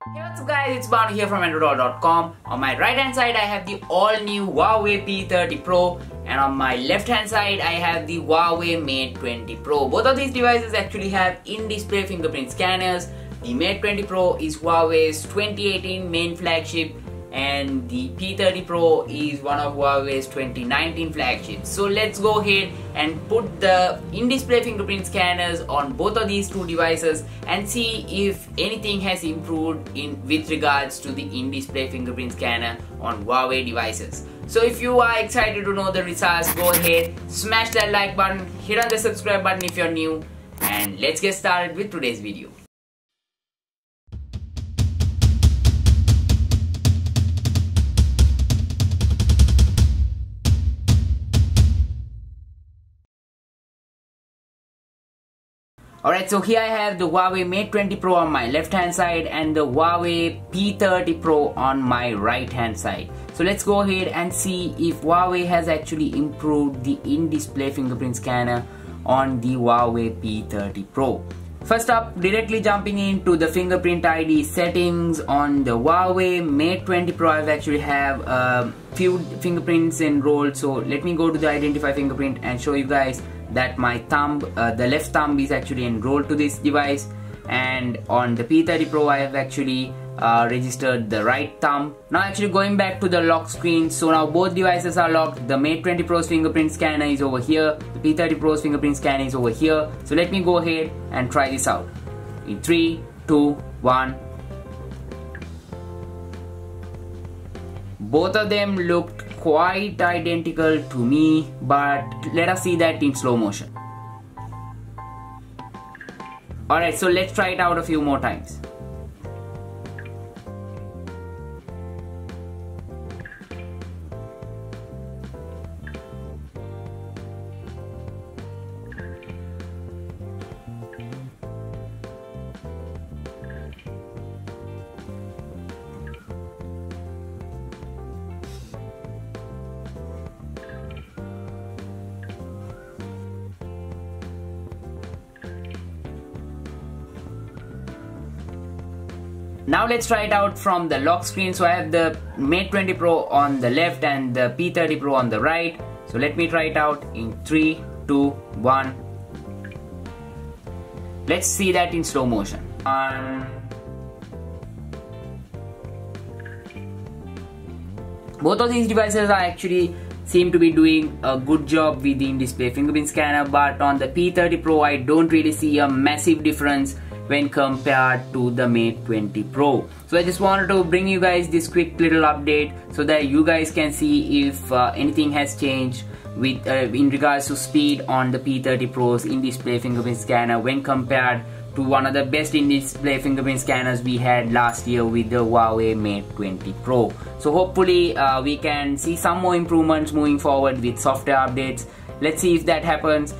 Hey, what's up guys, it's Banu here from AndroDollar.com. On my right hand side I have the all new Huawei P30 Pro, and on my left hand side I have the Huawei Mate 20 Pro. Both of these devices actually have in-display fingerprint scanners. The Mate 20 Pro is Huawei's 2018 main flagship, and the P30 Pro is one of Huawei's 2019 flagships. So let's go ahead and put the in-display fingerprint scanners on both of these two devices and see if anything has improved with regards to the in-display fingerprint scanner on Huawei devices. So if you are excited to know the results, go ahead, smash that like button, hit on the subscribe button if you're new, and let's get started with today's video. Alright, so here I have the Huawei Mate 20 Pro on my left hand side and the Huawei P30 Pro on my right hand side. So let's go ahead and see if Huawei has actually improved the in-display fingerprint scanner on the Huawei P30 Pro. First up, directly jumping into the Fingerprint ID settings on the Huawei Mate 20 Pro, I actually have a few fingerprints enrolled. So let me go to the identify fingerprint and show you guys that my thumb, the left thumb is actually enrolled to this device, and on the P30 Pro I have actually registered the right thumb. Now actually going back to the lock screen, so now both devices are locked. The Mate 20 Pro's fingerprint scanner is over here, the P30 Pro's fingerprint scanner is over here. So let me go ahead and try this out in 3, 2, 1. Both of them looked quite identical to me, but let us see that in slow motion. Alright, so let's try it out a few more times. Now let's try it out from the lock screen. So I have the Mate 20 Pro on the left and the P30 Pro on the right. So let me try it out in 3, 2, 1. Let's see that in slow motion. Both of these devices are actually seem to be doing a good job with the in-display fingerprint scanner, but on the P30 Pro I don't really see a massive difference when compared to the Mate 20 Pro. So I just wanted to bring you guys this quick little update so that you guys can see if anything has changed with in regards to speed on the P30 Pro's in-display fingerprint scanner when compared to one of the best in-display fingerprint scanners we had last year with the Huawei Mate 20 Pro. So hopefully we can see some more improvements moving forward with software updates. Let's see if that happens.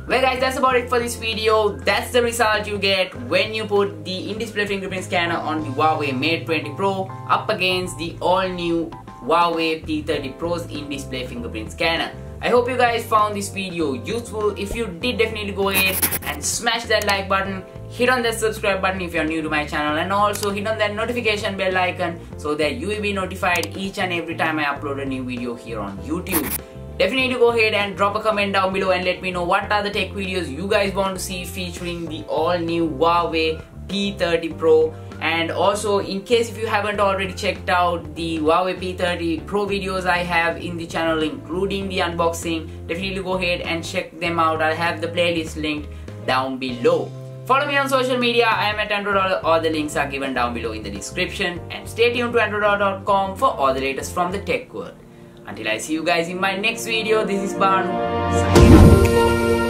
Well guys, that's about it for this video. That's the result you get when you put the in-display fingerprint scanner on the Huawei Mate 20 Pro up against the all-new Huawei P30 Pro's in-display fingerprint scanner. I hope you guys found this video useful. If you did, definitely go ahead and smash that like button, hit on that subscribe button if you're new to my channel, and also hit on that notification bell icon so that you will be notified each and every time I upload a new video here on YouTube. Definitely go ahead and drop a comment down below and let me know what are the tech videos you guys want to see featuring the all new Huawei P30 Pro. And also, in case if you haven't already checked out the Huawei P30 Pro videos I have in the channel, including the unboxing, definitely go ahead and check them out. I'll have the playlist linked down below. Follow me on social media. I am at Andro Dollar. All the links are given down below in the description. And stay tuned to AndroDollar.com for all the latest from the tech world. Until I see you guys in my next video, this is Banu signing off.